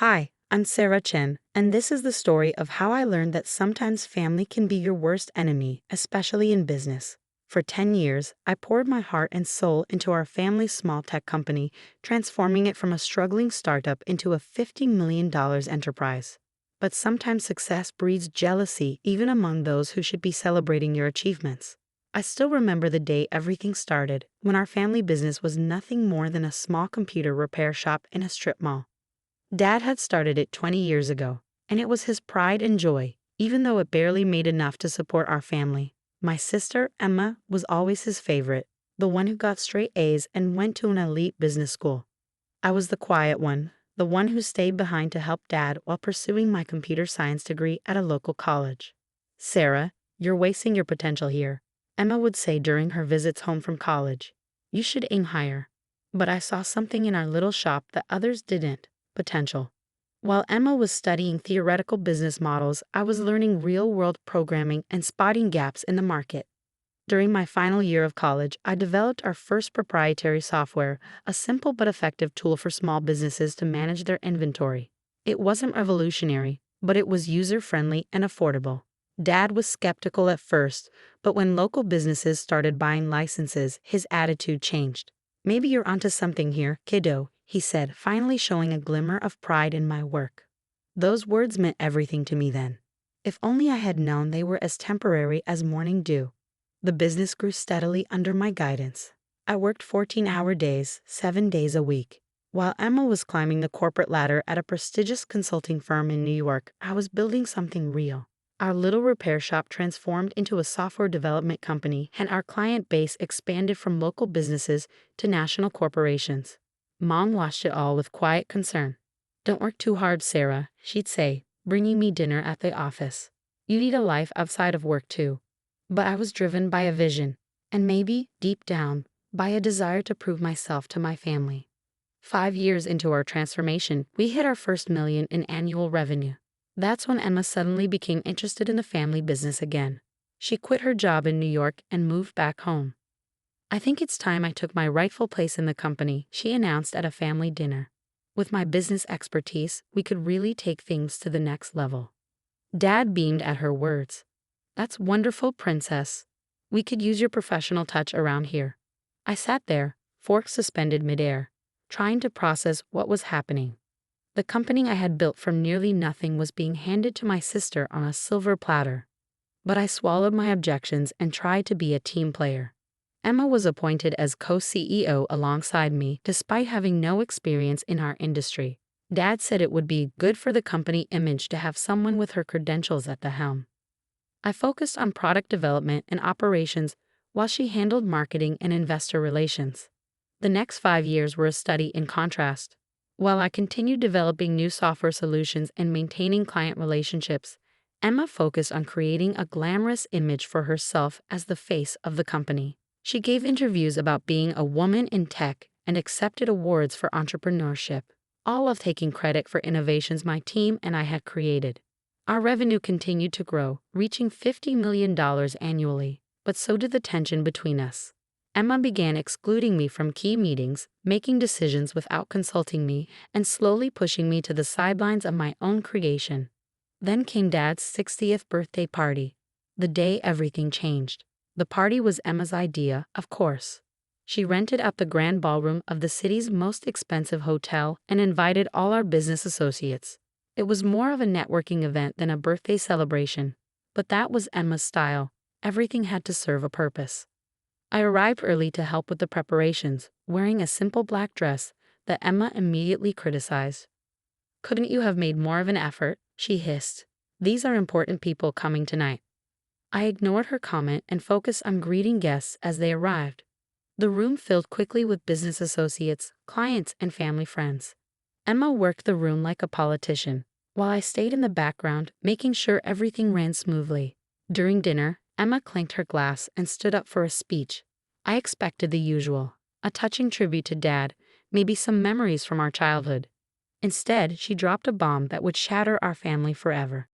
Hi, I'm Sarah Chen, and this is the story of how I learned that sometimes family can be your worst enemy, especially in business. For 10 years, I poured my heart and soul into our family's small tech company, transforming it from a struggling startup into a $50 million enterprise. But sometimes success breeds jealousy even among those who should be celebrating your achievements. I still remember the day everything started, when our family business was nothing more than a small computer repair shop in a strip mall. Dad had started it 20 years ago, and it was his pride and joy, even though it barely made enough to support our family. My sister, Emma, was always his favorite, the one who got straight A's and went to an elite business school. I was the quiet one, the one who stayed behind to help Dad while pursuing my computer science degree at a local college. "Sarah, you're wasting your potential here," Emma would say during her visits home from college. "You should aim higher." But I saw something in our little shop that others didn't: potential. While Emma was studying theoretical business models, I was learning real-world programming and spotting gaps in the market. During my final year of college, I developed our first proprietary software, a simple but effective tool for small businesses to manage their inventory. It wasn't revolutionary, but it was user-friendly and affordable. Dad was skeptical at first, but when local businesses started buying licenses, his attitude changed. "Maybe you're onto something here, kiddo," he said, finally showing a glimmer of pride in my work. Those words meant everything to me then. If only I had known they were as temporary as morning dew. The business grew steadily under my guidance. I worked 14-hour days, 7 days a week. While Emma was climbing the corporate ladder at a prestigious consulting firm in New York, I was building something real. Our little repair shop transformed into a software development company, and our client base expanded from local businesses to national corporations. Mom watched it all with quiet concern. "Don't work too hard, Sarah," she'd say, bringing me dinner at the office. "You need a life outside of work too." But I was driven by a vision, and maybe, deep down, by a desire to prove myself to my family. 5 years into our transformation, we hit our first million in annual revenue. That's when Emma suddenly became interested in the family business again. She quit her job in New York and moved back home. "I think it's time I took my rightful place in the company," she announced at a family dinner. With my business expertise, we could really take things to the next level. Dad beamed at her words. "That's wonderful, princess. We could use your professional touch around here." I sat there, forks suspended midair, trying to process what was happening. The company I had built from nearly nothing was being handed to my sister on a silver platter. But I swallowed my objections and tried to be a team player. Emma was appointed as co-CEO alongside me, despite having no experience in our industry. Dad said it would be good for the company image to have someone with her credentials at the helm. I focused on product development and operations while she handled marketing and investor relations. The next 5 years were a study in contrast. While I continued developing new software solutions and maintaining client relationships, Emma focused on creating a glamorous image for herself as the face of the company. She gave interviews about being a woman in tech and accepted awards for entrepreneurship, all of taking credit for innovations my team and I had created. Our revenue continued to grow, reaching $50 million annually, but so did the tension between us. Emma began excluding me from key meetings, making decisions without consulting me, and slowly pushing me to the sidelines of my own creation. Then came Dad's 60th birthday party. The day everything changed. The party was Emma's idea, of course. She rented out the grand ballroom of the city's most expensive hotel and invited all our business associates. It was more of a networking event than a birthday celebration, but that was Emma's style. Everything had to serve a purpose. I arrived early to help with the preparations, wearing a simple black dress that Emma immediately criticized. "Couldn't you have made more of an effort?" she hissed. "These are important people coming tonight." I ignored her comment and focused on greeting guests as they arrived. The room filled quickly with business associates, clients, and family friends. Emma worked the room like a politician, while I stayed in the background, making sure everything ran smoothly. During dinner, Emma clanked her glass and stood up for a speech. I expected the usual, a touching tribute to Dad, maybe some memories from our childhood. Instead, she dropped a bomb that would shatter our family forever.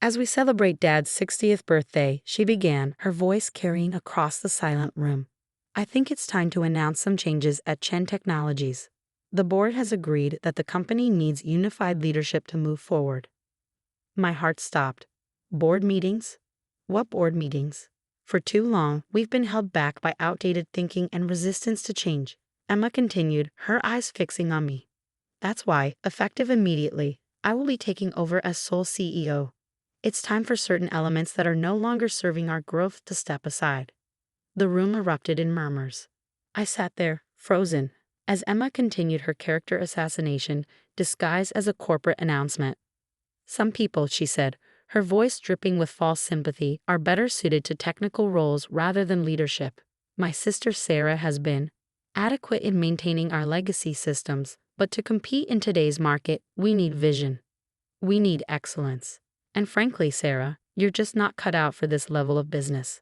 "As we celebrate Dad's 60th birthday," she began, her voice carrying across the silent room, "I think it's time to announce some changes at Chen Technologies. The board has agreed that the company needs unified leadership to move forward. My heart stopped. Board meetings? What board meetings? For too long, we've been held back by outdated thinking and resistance to change, Emma continued, her eyes fixing on me. That's why, effective immediately, I will be taking over as sole CEO. It's time for certain elements that are no longer serving our growth to step aside. The room erupted in murmurs. I sat there, frozen, as Emma continued her character assassination, disguised as a corporate announcement. Some people, she said, her voice dripping with false sympathy, are better suited to technical roles rather than leadership. My sister Sarah has been adequate in maintaining our legacy systems, but to compete in today's market, we need vision. We need excellence. And frankly, Sarah, you're just not cut out for this level of business.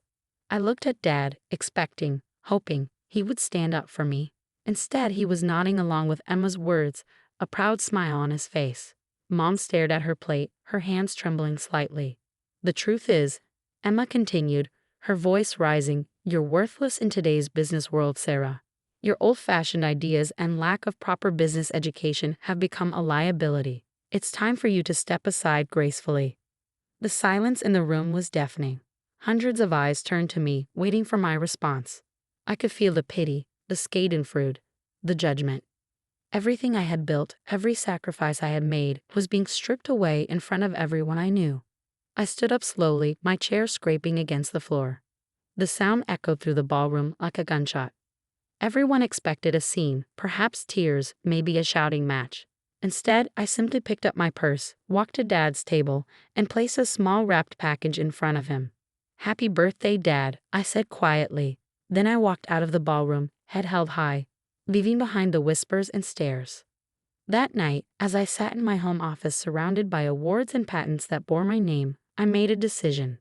I looked at Dad, expecting, hoping, he would stand up for me. Instead, he was nodding along with Emma's words, a proud smile on his face. Mom stared at her plate, her hands trembling slightly. The truth is, Emma continued, her voice rising, you're worthless in today's business world, Sarah. Your old-fashioned ideas and lack of proper business education have become a liability. It's time for you to step aside gracefully. The silence in the room was deafening. Hundreds of eyes turned to me, waiting for my response. I could feel the pity, the schadenfreude, the judgment. Everything I had built, every sacrifice I had made, was being stripped away in front of everyone I knew. I stood up slowly, my chair scraping against the floor. The sound echoed through the ballroom like a gunshot. Everyone expected a scene, perhaps tears, maybe a shouting match. Instead, I simply picked up my purse, walked to Dad's table, and placed a small wrapped package in front of him. "Happy birthday, Dad," I said quietly. Then I walked out of the ballroom, head held high, leaving behind the whispers and stares. That night, as I sat in my home office surrounded by awards and patents that bore my name, I made a decision.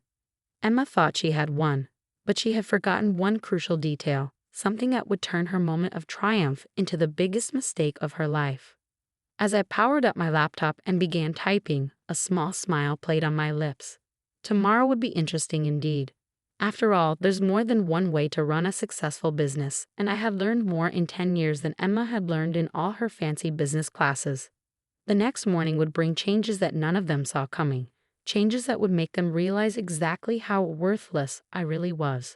Emma thought she had won, but she had forgotten one crucial detail, something that would turn her moment of triumph into the biggest mistake of her life. As I powered up my laptop and began typing, a small smile played on my lips. Tomorrow would be interesting indeed. After all, there's more than one way to run a successful business, and I had learned more in 10 years than Emma had learned in all her fancy business classes. The next morning would bring changes that none of them saw coming, changes that would make them realize exactly how worthless I really was.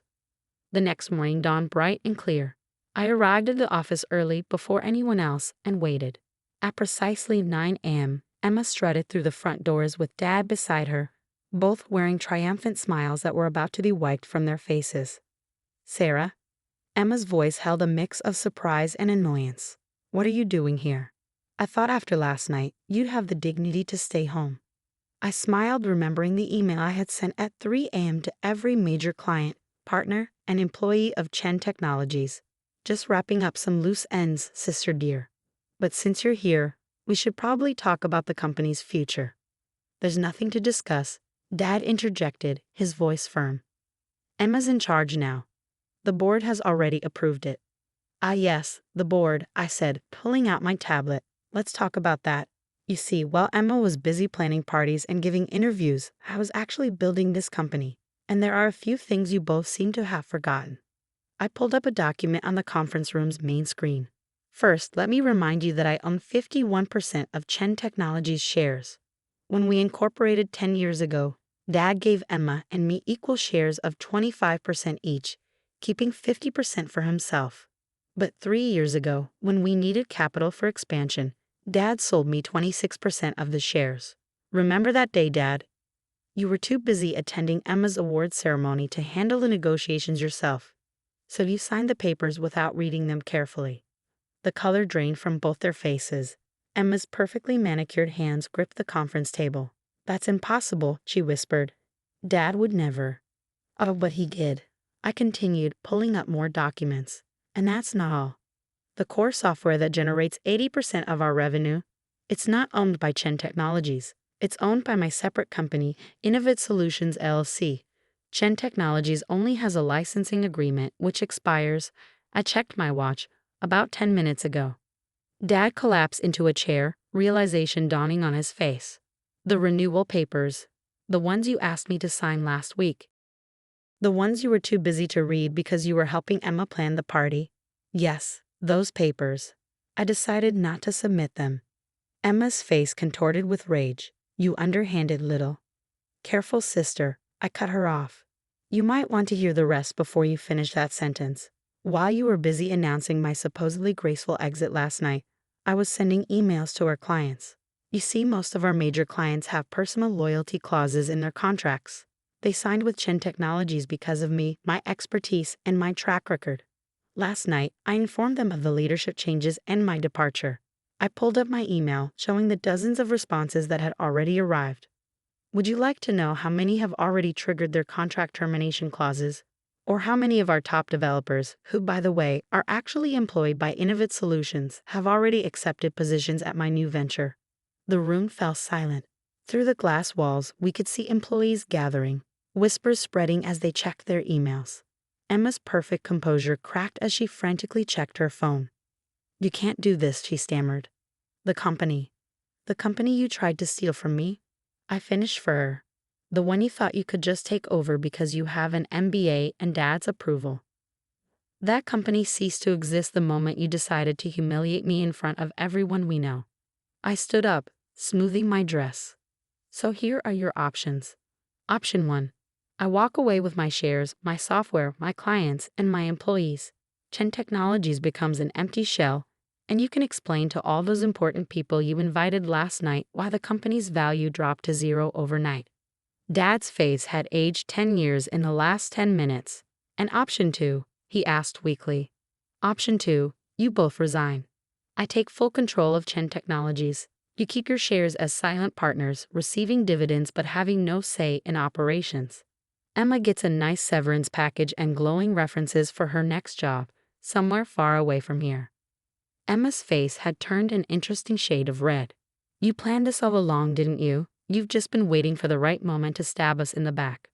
The next morning dawned bright and clear. I arrived at the office early before anyone else and waited. At precisely 9 a.m., Emma strutted through the front doors with Dad beside her, both wearing triumphant smiles that were about to be wiped from their faces. "Sarah?" Emma's voice held a mix of surprise and annoyance. "What are you doing here? I thought after last night, you'd have the dignity to stay home." I smiled, remembering the email I had sent at 3 a.m. to every major client, partner, and employee of Chen Technologies. "Just wrapping up some loose ends, sister dear. But since you're here, we should probably talk about the company's future." "There's nothing to discuss," Dad interjected, his voice firm. "Emma's in charge now. The board has already approved it." "Ah yes, the board," I said, pulling out my tablet. "Let's talk about that. You see, while Emma was busy planning parties and giving interviews, I was actually building this company. And there are a few things you both seem to have forgotten." I pulled up a document on the conference room's main screen. "First, let me remind you that I own 51% of Chen Technologies shares. When we incorporated 10 years ago, Dad gave Emma and me equal shares of 25% each, keeping 50% for himself. But 3 years ago, when we needed capital for expansion, Dad sold me 26% of the shares. Remember that day, Dad? You were too busy attending Emma's award ceremony to handle the negotiations yourself, so you signed the papers without reading them carefully." The color drained from both their faces. Emma's perfectly manicured hands gripped the conference table. "That's impossible," she whispered. "Dad would never." "Oh, but he did," I continued, pulling up more documents. "And that's not all. The core software that generates 80% of our revenue, it's not owned by Chen Technologies. It's owned by my separate company, Innovate Solutions LLC. Chen Technologies only has a licensing agreement which expires, I checked my watch, about 10 minutes ago." Dad collapsed into a chair, realization dawning on his face. "The renewal papers. The ones you asked me to sign last week. The ones you were too busy to read because you were helping Emma plan the party. Yes, those papers. I decided not to submit them. Emma's face contorted with rage. You underhanded little. Careful, sister, I cut her off. You might want to hear the rest before you finish that sentence. While you were busy announcing my supposedly graceful exit last night, I was sending emails to our clients. You see, most of our major clients have personal loyalty clauses in their contracts. They signed with Chen Technologies because of me, my expertise, and my track record. Last night, I informed them of the leadership changes and my departure. I pulled up my email, showing the dozens of responses that had already arrived. Would you like to know how many have already triggered their contract termination clauses? Or how many of our top developers, who, by the way, are actually employed by Innovative Solutions, have already accepted positions at my new venture? The room fell silent. Through the glass walls, we could see employees gathering, whispers spreading as they checked their emails. Emma's perfect composure cracked as she frantically checked her phone. You can't do this, she stammered. The company you tried to steal from me? I finished for her. The one you thought you could just take over because you have an MBA and Dad's approval. That company ceased to exist the moment you decided to humiliate me in front of everyone we know. I stood up, smoothing my dress. So here are your options. Option 1. I walk away with my shares, my software, my clients, and my employees. Chen Technologies becomes an empty shell, and you can explain to all those important people you invited last night why the company's value dropped to zero overnight. Dad's face had aged 10 years in the last 10 minutes. And option 2, he asked weakly. Option 2, you both resign. I take full control of Chen Technologies. You keep your shares as silent partners, receiving dividends but having no say in operations. Emma gets a nice severance package and glowing references for her next job, somewhere far away from here. Emma's face had turned an interesting shade of red. You planned this all along, didn't you? You've just been waiting for the right moment to stab us in the back.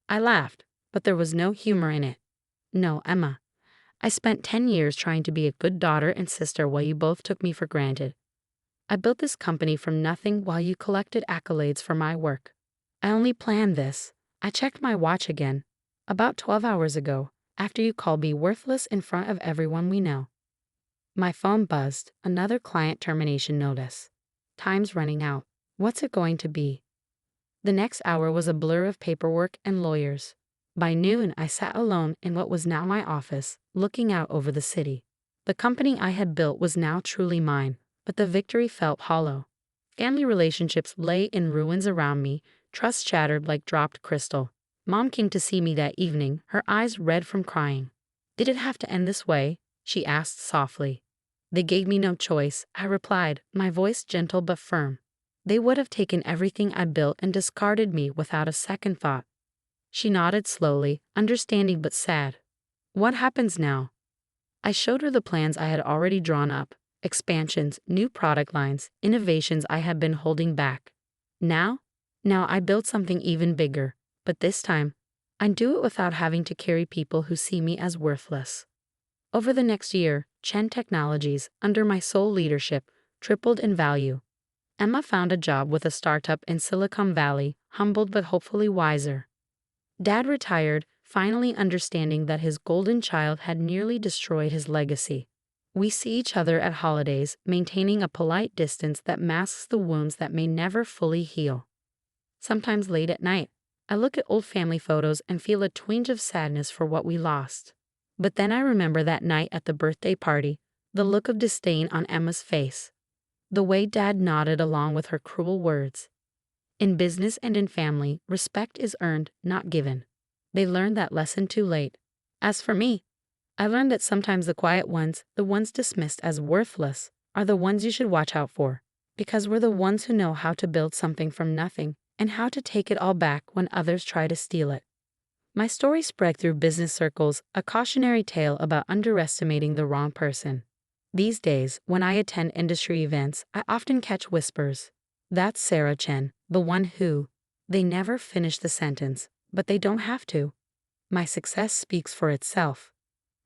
I laughed, but there was no humor in it. No, Emma. I spent 10 years trying to be a good daughter and sister while you both took me for granted. I built this company from nothing while you collected accolades for my work. I only planned this. I checked my watch again, about 12 hours ago, after you called me worthless in front of everyone we know. My phone buzzed, another client termination notice. Time's running out. What's it going to be? The next hour was a blur of paperwork and lawyers. By noon, I sat alone in what was now my office, looking out over the city. The company I had built was now truly mine, but the victory felt hollow. Family relationships lay in ruins around me, trust shattered like dropped crystal. Mom came to see me that evening, her eyes red from crying. Did it have to end this way? She asked softly. They gave me no choice, I replied, my voice gentle but firm. They would have taken everything I built and discarded me without a second thought. She nodded slowly, understanding but sad. What happens now? I showed her the plans I had already drawn up, expansions, new product lines, innovations I had been holding back. Now I built something even bigger, but this time, I do it without having to carry people who see me as worthless. Over the next year, Chen Technologies, under my sole leadership, tripled in value. Emma found a job with a startup in Silicon Valley, humbled but hopefully wiser. Dad retired, finally understanding that his golden child had nearly destroyed his legacy. We see each other at holidays, maintaining a polite distance that masks the wounds that may never fully heal. Sometimes late at night, I look at old family photos and feel a twinge of sadness for what we lost. But then I remember that night at the birthday party, the look of disdain on Emma's face. The way Dad nodded along with her cruel words. In business and in family, respect is earned, not given. They learned that lesson too late. As for me, I learned that sometimes the quiet ones, the ones dismissed as worthless, are the ones you should watch out for, because we're the ones who know how to build something from nothing and how to take it all back when others try to steal it. My story spread through business circles, a cautionary tale about underestimating the wrong person. These days, when I attend industry events, I often catch whispers. That's Sarah Chen, the one who. They never finish the sentence, but they don't have to. My success speaks for itself.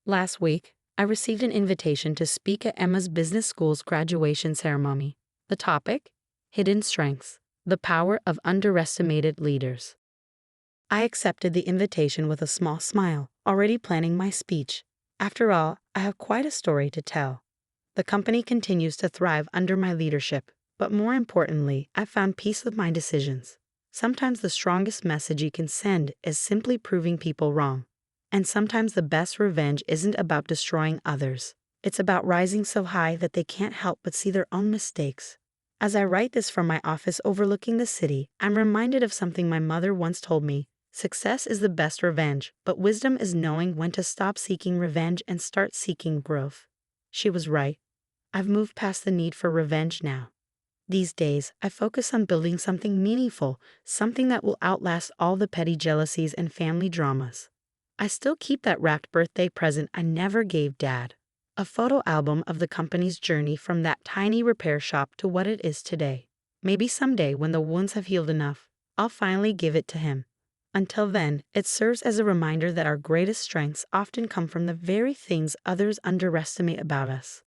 Last week, I received an invitation to speak at Emma's business school's graduation ceremony. The topic? Hidden Strengths, the Power of Underestimated Leaders. I accepted the invitation with a small smile, already planning my speech. After all, I have quite a story to tell. The company continues to thrive under my leadership, but more importantly, I found peace with my decisions. Sometimes the strongest message you can send is simply proving people wrong. And sometimes the best revenge isn't about destroying others. It's about rising so high that they can't help but see their own mistakes. As I write this from my office overlooking the city, I'm reminded of something my mother once told me. Success is the best revenge, but wisdom is knowing when to stop seeking revenge and start seeking growth. She was right. I've moved past the need for revenge now. These days, I focus on building something meaningful, something that will outlast all the petty jealousies and family dramas. I still keep that wrapped birthday present I never gave Dad. A photo album of the company's journey from that tiny repair shop to what it is today. Maybe someday, when the wounds have healed enough, I'll finally give it to him. Until then, it serves as a reminder that our greatest strengths often come from the very things others underestimate about us.